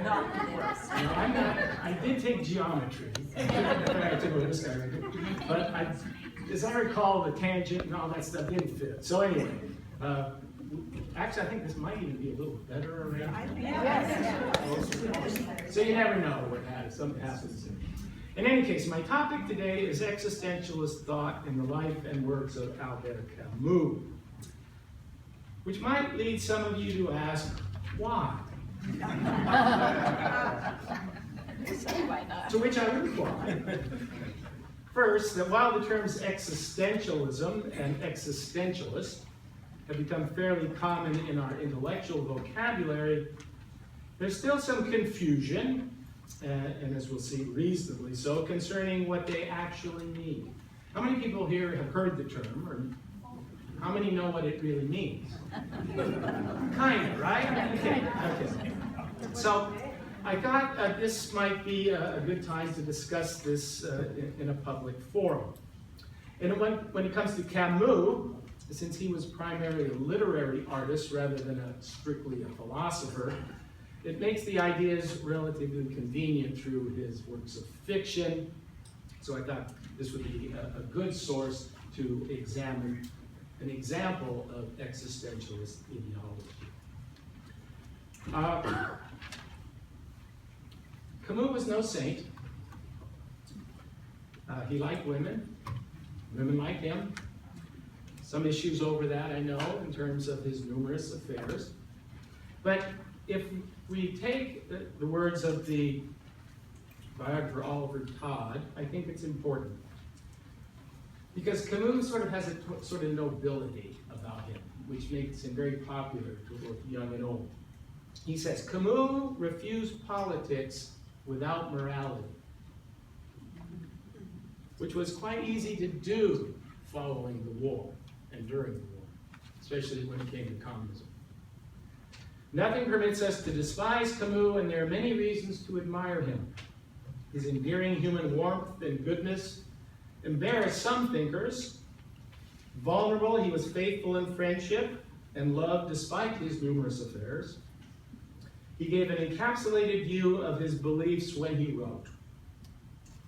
I did take geometry, but as I recall, the tangent and all that stuff didn't fit. So anyway, actually, I think this might even be a little better around. So you never know what happens. Something happens. In any case, my topic today is existentialist thought in the life and works of Albert Camus, which might lead some of you to ask, why? To which I reply, first, that while the terms existentialism and existentialist have become fairly common in our intellectual vocabulary, there's still some confusion, and as we'll see, reasonably so, concerning what they actually mean. How many people here have heard the term, or how many know what it really means? Kind of, right? Okay. So I thought this might be a good time to discuss this in a public forum. And when it comes to Camus, since he was primarily a literary artist rather than strictly a philosopher, it makes the ideas relatively convenient through his works of fiction. So I thought this would be a good source to examine an example of existentialist ideology. Camus was no saint. He liked women. Women liked him. Some issues over that, I know, in terms of his numerous affairs. But if we take the words of the biographer Oliver Todd, I think it's important. Because Camus sort of has a sort of nobility about him, which makes him very popular to both young and old. He says, Camus refused politics without morality, which was quite easy to do following the war and during the war, especially when it came to communism. Nothing permits us to despise Camus, and there are many reasons to admire him. His endearing human warmth and goodness embarrassed some thinkers. Vulnerable, he was faithful in friendship and loved despite his numerous affairs. He gave an encapsulated view of his beliefs when he wrote,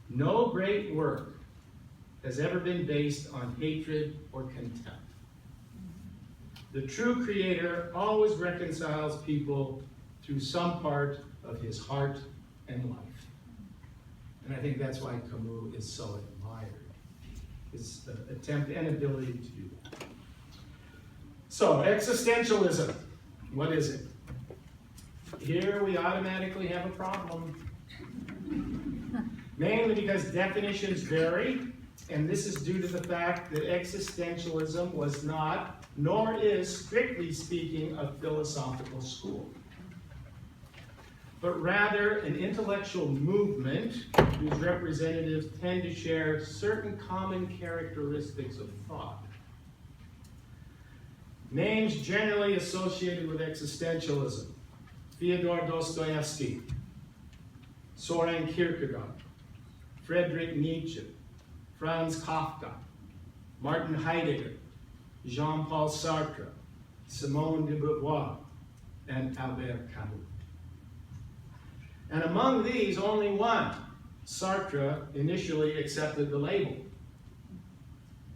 "No great work has ever been based on hatred or contempt. The true creator always reconciles people through some part of his heart and life." And I think that's why Camus is so admired, his attempt and ability to do that. So, existentialism, what is it? Here we automatically have a problem. Mainly because definitions vary, and this is due to the fact that existentialism was not, nor is, strictly speaking, a philosophical school, but rather an intellectual movement whose representatives tend to share certain common characteristics of thought. Names generally associated with existentialism: Fyodor Dostoevsky, Soren Kierkegaard, Friedrich Nietzsche, Franz Kafka, Martin Heidegger, Jean-Paul Sartre, Simone de Beauvoir, and Albert Camus. And among these, only one, Sartre, initially accepted the label,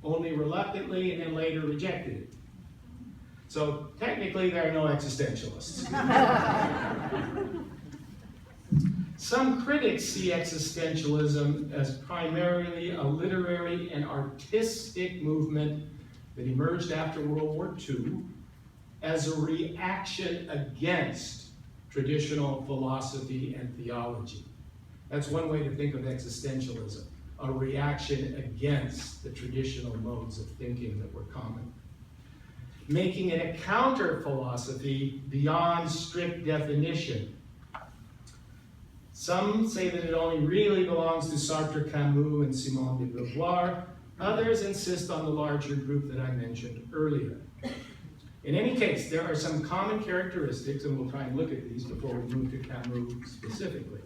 only reluctantly, and then later rejected it. So technically, there are no existentialists. Some critics see existentialism as primarily a literary and artistic movement that emerged after World War II as a reaction against traditional philosophy and theology. That's one way to think of existentialism, a reaction against the traditional modes of thinking that were common, making it a counter-philosophy beyond strict definition. Some say that it only really belongs to Sartre, Camus, and Simone de Beauvoir. Others insist on the larger group that I mentioned earlier. In any case, there are some common characteristics, and we'll try and look at these before we move to Camus specifically.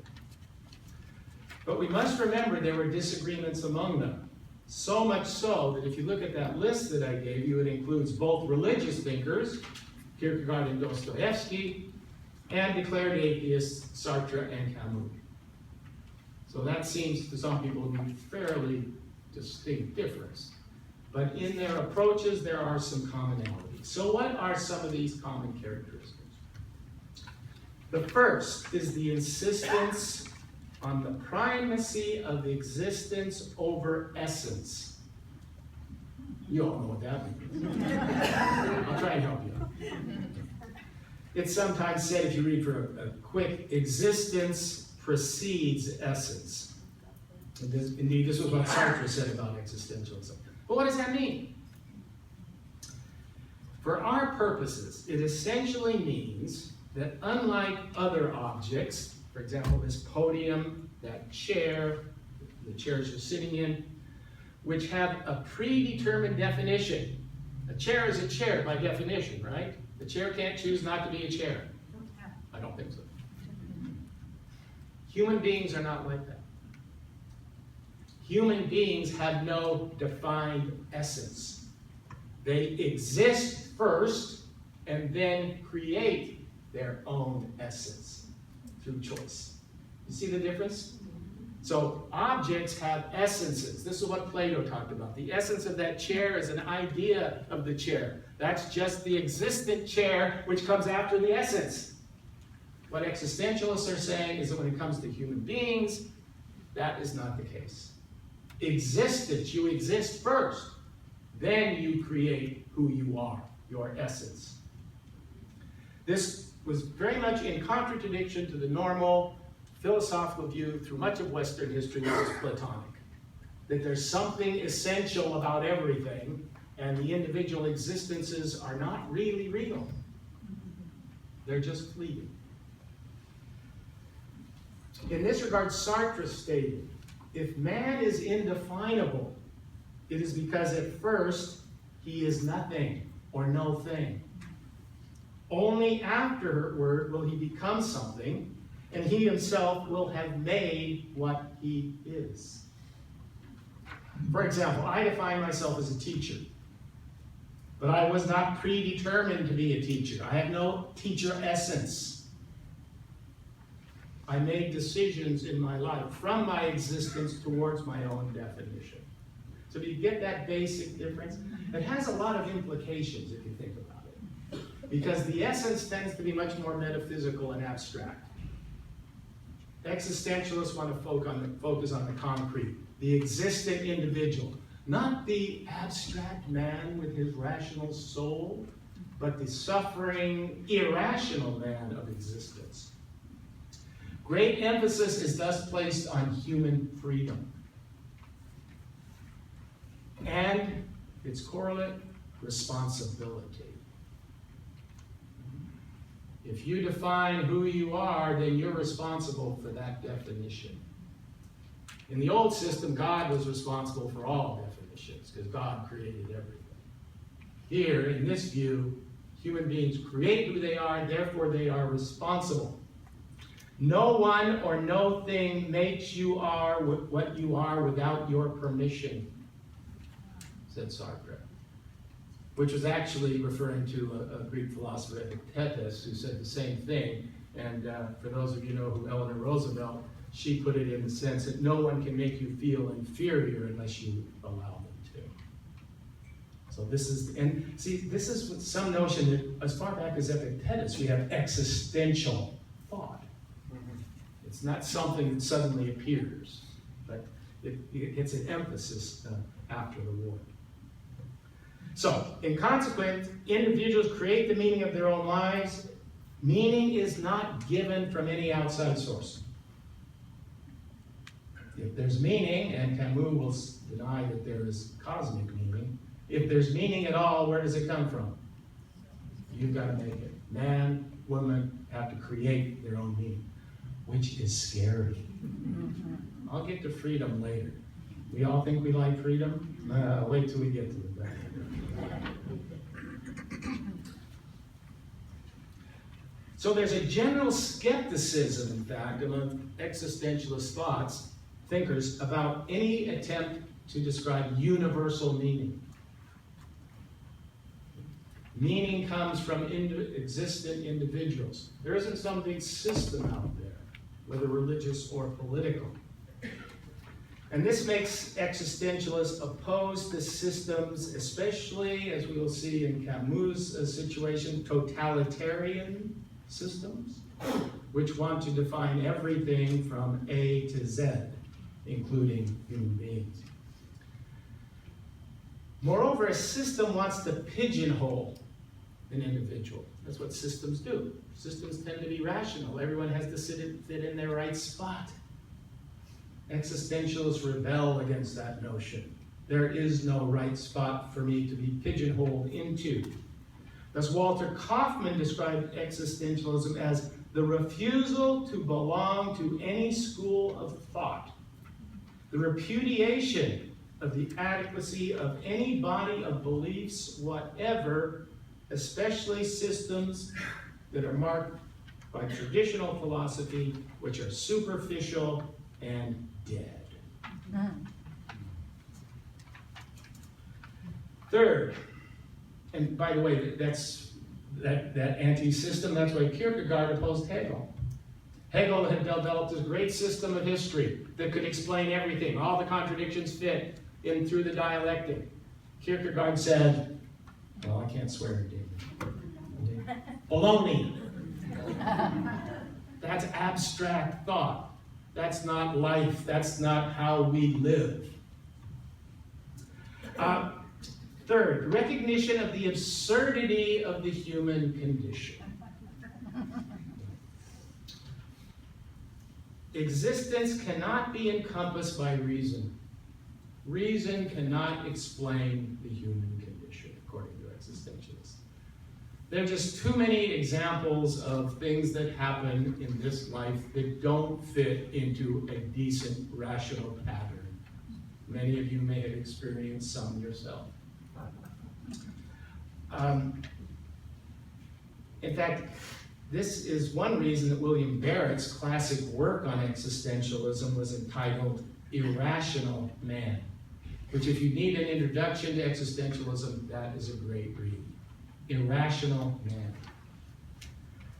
But we must remember there were disagreements among them. So much so that if you look at that list that I gave you, it includes both religious thinkers, Kierkegaard and Dostoevsky, and declared atheists Sartre and Camus. So that seems to some people to be a fairly distinct difference. But in their approaches, there are some commonalities. So what are some of these common characteristics? The first is the insistence on the primacy of existence over essence. You all know what that means. I'll try and help you. It's sometimes said, if you read for a quick, existence precedes essence. Indeed, this was what Sartre said about existentialism. But what does that mean? For our purposes, it essentially means that unlike other objects, for example, this podium, that chair, the chairs you're sitting in, which have a predetermined definition. A chair is a chair by definition, right? The chair can't choose not to be a chair. I don't think so. Human beings are not like that. Human beings have no defined essence. They exist first and then create their own essence through choice. You see the difference? So objects have essences. This is what Plato talked about. The essence of that chair is an idea of the chair. That's just the existent chair which comes after the essence. What existentialists are saying is that when it comes to human beings, that is not the case. Existence, you exist first. Then you create who you are, your essence. This was very much in contradiction to the normal philosophical view through much of Western history, which is Platonic. That there's something essential about everything, and the individual existences are not really real. They're just fleeting. In this regard, Sartre stated, if man is indefinable, it is because at first he is nothing or no thing. Only afterward will he become something, and he himself will have made what he is. For example, I define myself as a teacher, but I was not predetermined to be a teacher. I have no teacher essence. I made decisions in my life from my existence towards my own definition. So do you get that basic difference? It has a lot of implications if you think about it, because the essence tends to be much more metaphysical and abstract. Existentialists want to focus on the concrete, the existent individual, not the abstract man with his rational soul, but the suffering, irrational man of existence. Great emphasis is thus placed on human freedom. And its correlate, responsibility. If you define who you are, then you're responsible for that definition. In the old system, God was responsible for all definitions because God created everything. Here, in this view, human beings create who they are, and therefore they are responsible. No one or no thing makes you are what you are without your permission, said Sartre, which was actually referring to a Greek philosopher, Epictetus, who said the same thing. And for those of you who know who Eleanor Roosevelt, she put it in the sense that no one can make you feel inferior unless you allow them to. So this is, and see, this is with some notion that as far back as Epictetus, we have existential thought. It's not something that suddenly appears, but it gets an emphasis after the war. So, in consequence, individuals create the meaning of their own lives. Meaning is not given from any outside source. If there's meaning, and Camus will deny that there is cosmic meaning, if there's meaning at all, where does it come from? You've got to make it. Man, woman have to create their own meaning, which is scary. I'll get to freedom later. We all think we like freedom? Wait till we get to it. So there's a general skepticism, in fact, among existentialist thinkers, about any attempt to describe universal meaning. Meaning comes from existent individuals. There isn't some big system out there, whether religious or political. And this makes existentialists opposed to systems, especially, as we will see in Camus' situation, totalitarian systems, which want to define everything from A to Z, including human beings. Moreover, a system wants to pigeonhole an individual. That's what systems do. Systems tend to be rational. Everyone has to fit in their right spot. Existentialists rebel against that notion. There is no right spot for me to be pigeonholed into. Thus, Walter Kaufmann described existentialism as the refusal to belong to any school of thought, the repudiation of the adequacy of any body of beliefs whatever, especially systems that are marked by traditional philosophy, which are superficial and dead. Third, and by the way, that anti-system, that's why Kierkegaard opposed Hegel. Hegel had developed this great system of history that could explain everything. All the contradictions fit in through the dialectic. Kierkegaard said, well, I can't swear here, David. Baloney. That's abstract thought. That's not life. That's not how we live. Third, recognition of the absurdity of the human condition. Existence cannot be encompassed by reason. Reason cannot explain the human condition, according to existentialists. There are just too many examples of things that happen in this life that don't fit into a decent, rational pattern. Many of you may have experienced some yourself. In fact, this is one reason that William Barrett's classic work on existentialism was entitled Irrational Man, which if you need an introduction to existentialism, that is a great read. Irrational Man.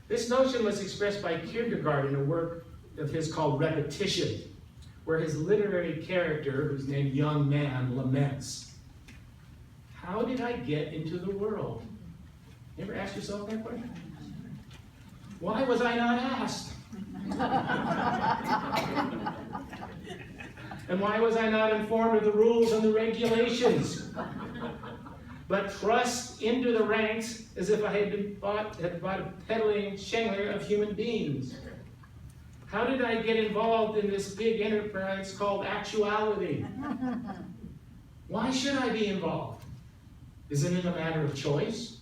This notion was expressed by Kierkegaard in a work of his called Repetition, where his literary character, who's named Young Man, laments, how did I get into the world? You ever ask yourself that question? Why was I not asked? And why was I not informed of the rules and the regulations? But thrust into the ranks as if I had bought a peddling shengler of human beings. How did I get involved in this big enterprise called actuality? Why should I be involved? Isn't it a matter of choice?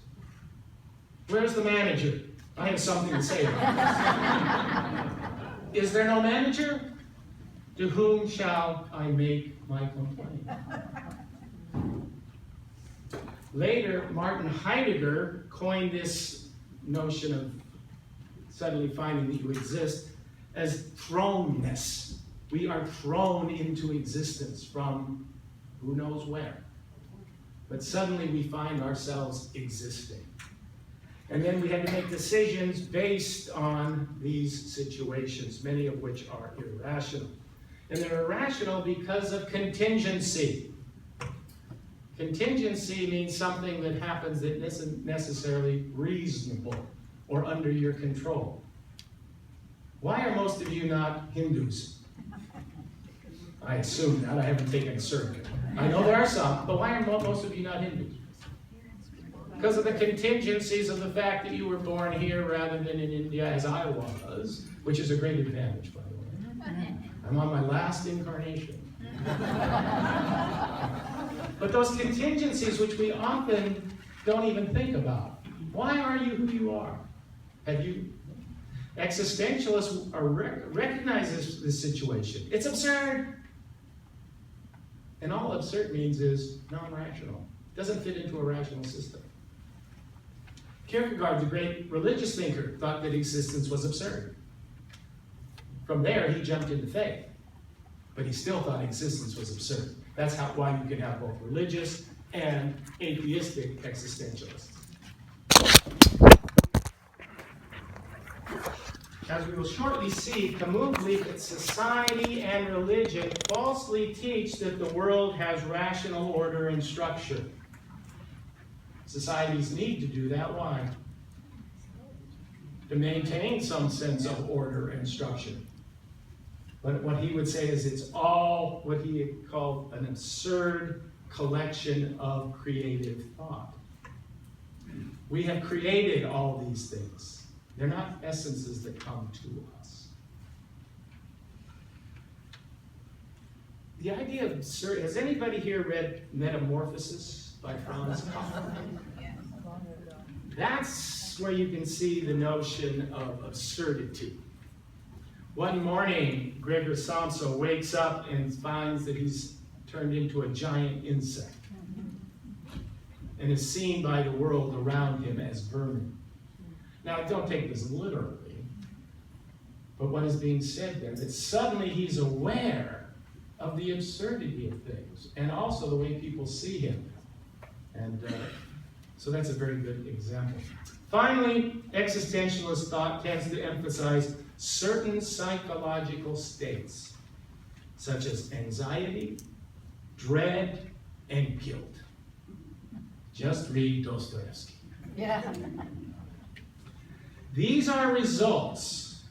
Where's the manager? I have something to say about this. Is there no manager? To whom shall I make my complaint? Later, Martin Heidegger coined this notion of suddenly finding that you exist as thrownness. We are thrown into existence from who knows where. But suddenly we find ourselves existing. And then we had to make decisions based on these situations, many of which are irrational. And they're irrational because of contingency. Contingency means something that happens that isn't necessarily reasonable or under your control. Why are most of you not Hindus? I assume that. I haven't taken a survey. I know there are some, but why are most of you not Hindus? Because of the contingencies of the fact that you were born here rather than in India as I was, which is a great advantage, by the way. I'm on my last incarnation. But those contingencies, which we often don't even think about. Why are you who you are? Have you? Existentialists recognize this situation. It's absurd. And all absurd means is non-rational. It doesn't fit into a rational system. Kierkegaard, the great religious thinker, thought that existence was absurd. From there, he jumped into faith. But he still thought existence was absurd. That's why you can have both religious and atheistic existentialists. as we will shortly see, Camus believed that society and religion falsely teach that the world has rational order and structure. Societies need to do that. Why? To maintain some sense of order and structure. But what he would say is it's all what he called an absurd collection of creative thought. We have created all these things. They're not essences that come to us. The idea of absurd, has anybody here read Metamorphosis by Franz Kafka? That's where you can see the notion of absurdity. One morning, Gregor Samsa wakes up and finds that he's turned into a giant insect and is seen by the world around him as vermin. Now, don't take this literally, but what is being said there, that suddenly he's aware of the absurdity of things and also the way people see him. And so that's a very good example. Finally, existentialist thought tends to emphasize certain psychological states, such as anxiety, dread, and guilt. Just read Dostoevsky. Yeah. These are results.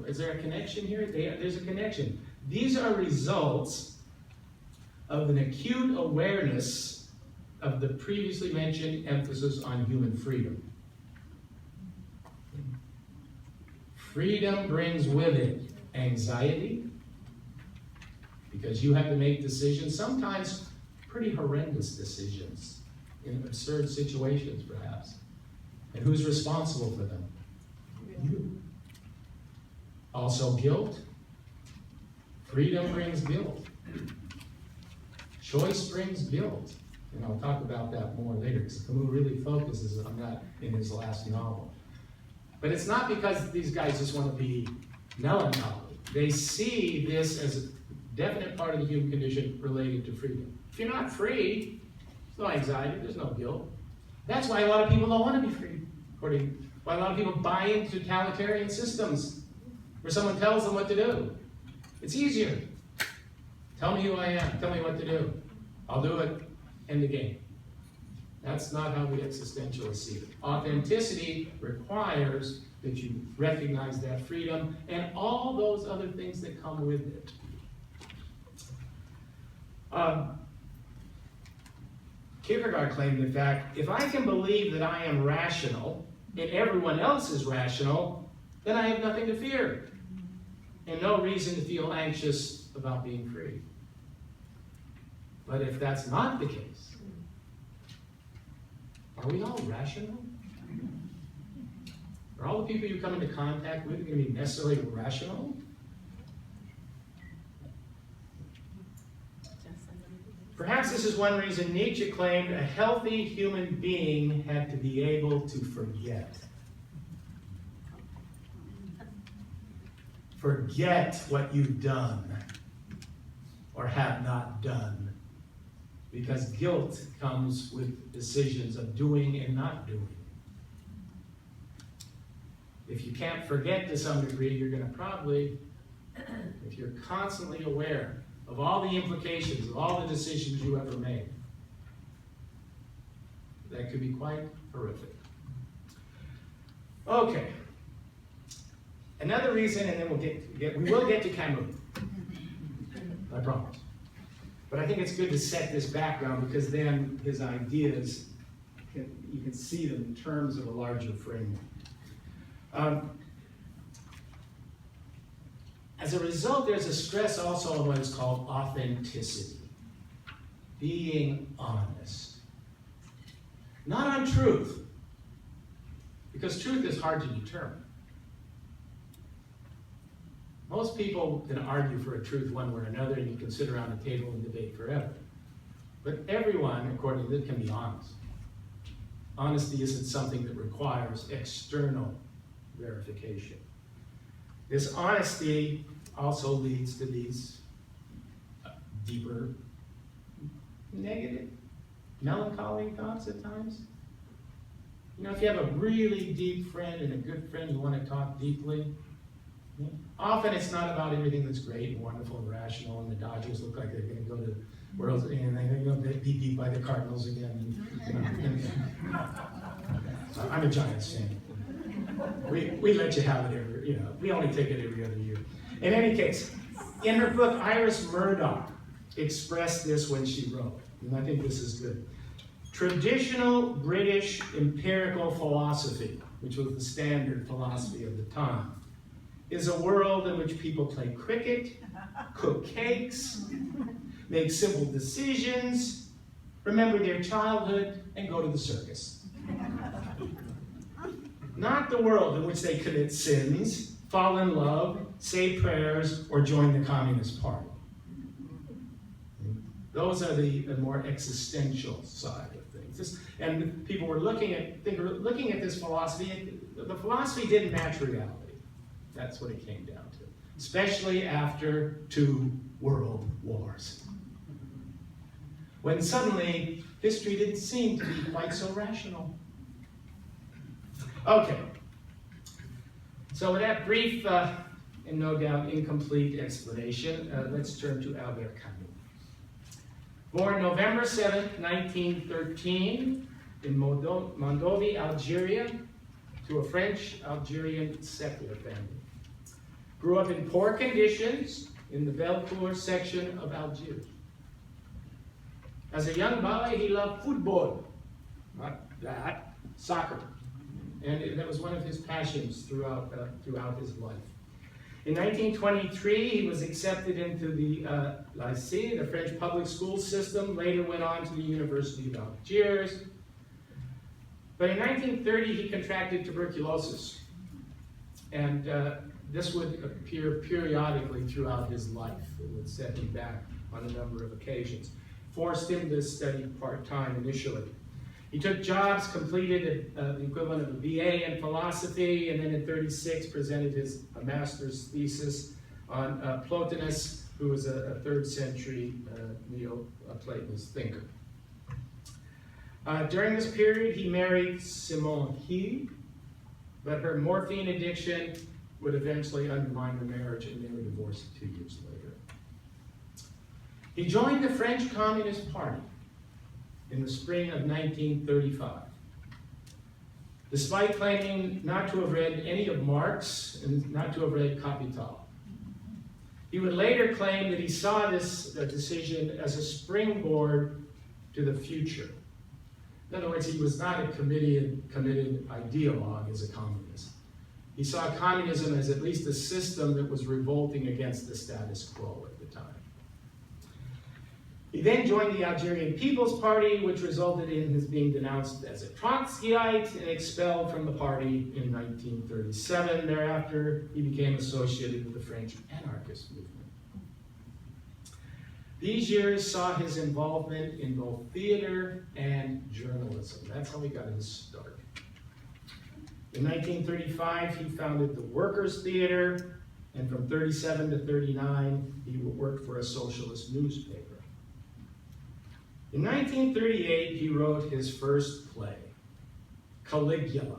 Is there a connection here? There's a connection. These are results of an acute awareness of the previously mentioned emphasis on human freedom. Freedom brings with it anxiety, because you have to make decisions, sometimes pretty horrendous decisions, in absurd situations perhaps. And who's responsible for them? You. Also guilt. Freedom brings guilt. Choice brings guilt. And I'll talk about that more later, because Camus really focuses on that in his last novel. But it's not because these guys just want to be melancholy. They see this as a definite part of the human condition related to freedom. If you're not free, there's no anxiety, there's no guilt. That's why a lot of people don't want to be free. Why a lot of people buy into totalitarian systems where someone tells them what to do. It's easier. Tell me who I am. Tell me what to do. I'll do it. End the game. That's not how the existentialists see it. Authenticity requires that you recognize that freedom and all those other things that come with it. Kierkegaard claimed, in fact, if I can believe that I am rational and everyone else is rational, then I have nothing to fear and no reason to feel anxious about being free. But if that's not the case, are we all rational? Are all the people you come into contact with going to be necessarily rational? Perhaps this is one reason Nietzsche claimed a healthy human being had to be able to forget. Forget what you've done or have not done. Because guilt comes with decisions of doing and not doing. If you can't forget to some degree, you're going to probably, if you're constantly aware of all the implications of all the decisions you ever made, that could be quite horrific. Okay. Another reason, and then we will get to Camus. I promise. But I think it's good to set this background, because then his ideas, you can see them in terms of a larger framework. As a result, there's a stress also on what is called authenticity. Being honest. Not on truth, because truth is hard to determine. Most people can argue for a truth one way or another, and you can sit around a table and debate forever. But everyone, according to this, can be honest. Honesty isn't something that requires external verification. This honesty also leads to these deeper, negative, melancholy thoughts at times. You know, if you have a really deep friend and a good friend, you want to talk deeply. Often it's not about everything that's great and wonderful and rational, and the Dodgers look like they're going to go to World and they're going to get beat by the Cardinals again. I'm a Giants fan. We let you have it every, we only take it every other year. In any case, in her book, Iris Murdoch expressed this when she wrote, and I think this is good. Traditional British empirical philosophy, which was the standard philosophy of the time, is a world in which people play cricket, cook cakes, make simple decisions, remember their childhood, and go to the circus. Not the world in which they commit sins, fall in love, say prayers, or join the Communist Party. Those are the more existential side of things. And people were looking at this philosophy. The philosophy didn't match reality. That's what it came down to, especially after 2 world wars, when suddenly history didn't seem to be quite so rational. Okay, so with that brief and no doubt incomplete explanation, let's turn to Albert Camus. Born November 7th, 1913, in Mondovi, Algeria, to a French-Algerian secular family. Grew up in poor conditions in the Belcourt section of Algiers. As a young boy, he loved football, not that, soccer. And that was one of his passions throughout his life. In 1923, he was accepted into the lycée, the French public school system, later went on to the University of Algiers. But in 1930, he contracted tuberculosis. And this would appear periodically throughout his life. It would set him back on a number of occasions. Forced him to study part-time initially. He took jobs, completed the equivalent of a BA in philosophy, and then in 1936 presented a master's thesis on Plotinus, who was a 3rd century Neo-Platonist thinker. During this period, he married Simone He, but her morphine addiction would eventually undermine the marriage, and they were divorced 2 years later. He joined the French Communist Party in the spring of 1935, despite claiming not to have read any of Marx and not to have read Capital. He would later claim that he saw this decision as a springboard to the future. In other words, he was not a committed ideologue as a communist. He saw communism as at least a system that was revolting against the status quo at the time. He then joined the Algerian People's Party, which resulted in his being denounced as a Trotskyite and expelled from the party in 1937. Thereafter, he became associated with the French anarchist movement. These years saw his involvement in both theater and journalism. That's how he got his start. In 1935, he founded the Workers' Theater, and from 1937 to 1939, he worked for a socialist newspaper. In 1938, he wrote his first play, Caligula.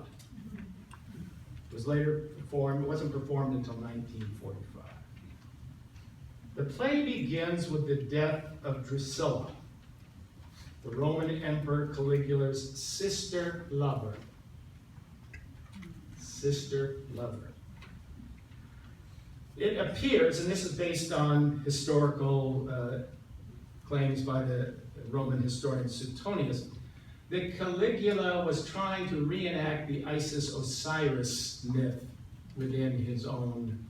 It was later performed, it wasn't performed until 1945. The play begins with the death of Drusilla, the Roman Emperor Caligula's sister lover. Sister lover. It appears, and this is based on historical claims by the Roman historian Suetonius, that Caligula was trying to reenact the Isis-Osiris myth within his own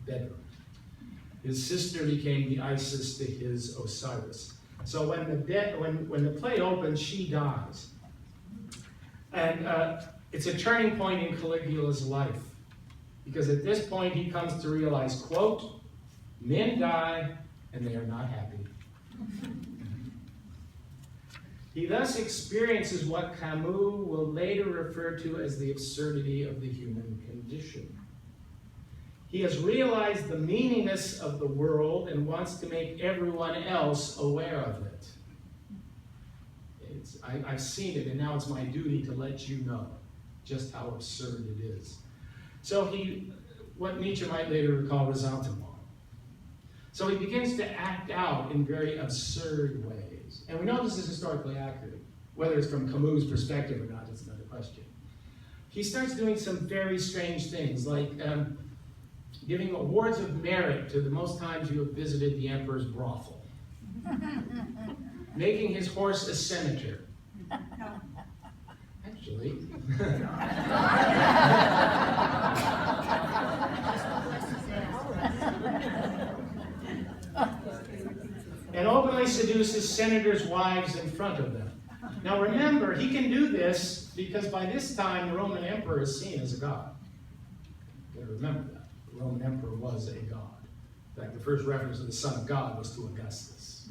bedroom. His sister became the Isis to his Osiris. So when the play opens, she dies. And it's a turning point in Caligula's life, because at this point he comes to realize, quote, men die and they are not happy. He thus experiences what Camus will later refer to as the absurdity of the human condition. He has realized the meaninglessness of the world and wants to make everyone else aware of it. I've seen it, and now it's my duty to let you know just how absurd it is. So what Nietzsche might later call ressentiment. So he begins to act out in very absurd ways. And we know this is historically accurate. Whether it's from Camus' perspective or not, it's another question. He starts doing some very strange things, like giving awards of merit to the most times you have visited the emperor's brothel. Making his horse a senator. Actually. And openly seduces senators' wives in front of them. Now remember, he can do this because by this time the Roman emperor is seen as a god. You gotta remember that. The Roman emperor was a god. In fact, the first reference to the Son of God was to Augustus.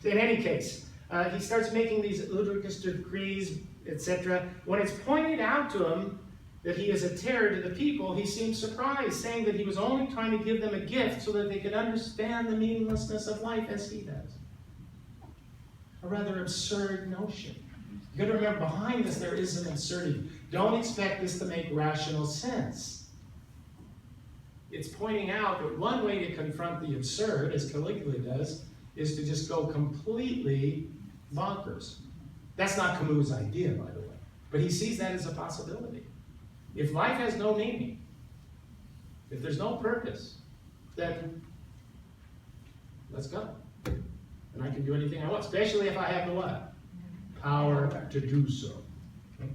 So in any case, he starts making these ludicrous decrees, etc. When it's pointed out to him that he is a terror to the people, he seems surprised, saying that he was only trying to give them a gift so that they could understand the meaninglessness of life as he does. A rather absurd notion. You've got to remember, behind this there is an absurdity. Don't expect this to make rational sense. It's pointing out that one way to confront the absurd, as Caligula does, is to just go completely bonkers. That's not Camus' idea, by the way. But he sees that as a possibility. If life has no meaning, if there's no purpose, then let's go. And I can do anything I want, especially if I have the what? Power to do so. Okay?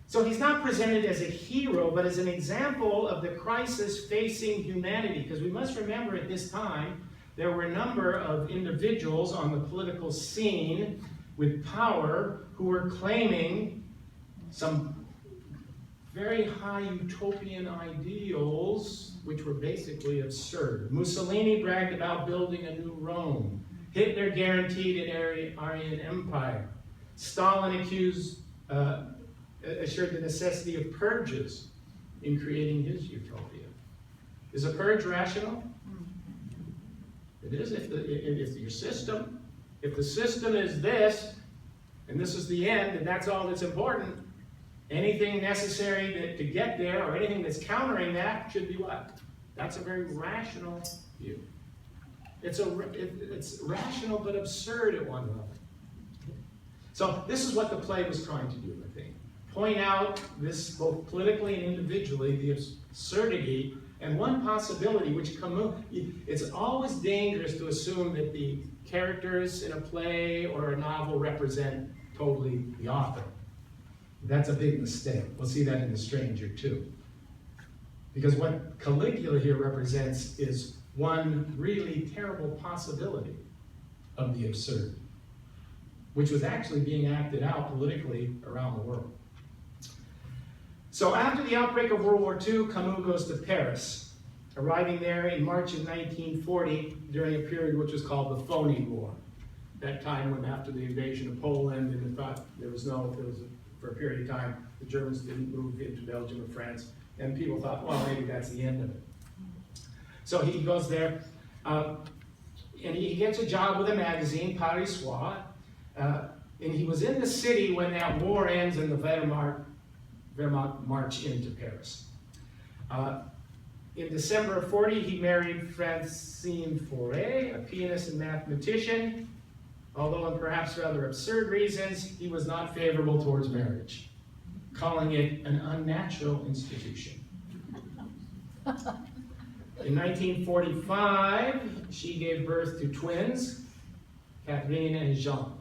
So he's not presented as a hero, but as an example of the crisis facing humanity. Because we must remember at this time, there were a number of individuals on the political scene with power who were claiming some very high utopian ideals, which were basically absurd. Mussolini bragged about building a new Rome. Hitler guaranteed an Aryan Empire. Stalin assured the necessity of purges in creating his utopia. Is a purge rational? It is if the system is this, and this is the end, and that's all that's important, anything necessary to get there, or anything that's countering that, should be what? That's a very rational view. It's rational but absurd at one level. So this is what the play was trying to do, I think. Point out this, both politically and individually, the absurdity, and one possibility, which Camus, it's always dangerous to assume that the characters in a play or a novel represent totally the author. That's a big mistake. We'll see that in The Stranger too. Because what Caligula here represents is one really terrible possibility of the absurd, which was actually being acted out politically around the world. So after the outbreak of World War II, Camus goes to Paris, arriving there in March of 1940 during a period which was called the Phony War. That time when after the invasion of Poland, and thought for a period of time, the Germans didn't move into Belgium or France, and people thought, well, maybe that's the end of it. So he goes there, and he gets a job with a magazine, Paris Soir, and he was in the city when that war ends and the Wehrmacht march into Paris. In December of 40, he married Francine Fauré, a pianist and mathematician, although in perhaps rather absurd reasons, he was not favorable towards marriage, calling it an unnatural institution. In 1945, she gave birth to twins, Catherine and Jean.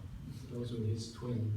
Those were his twin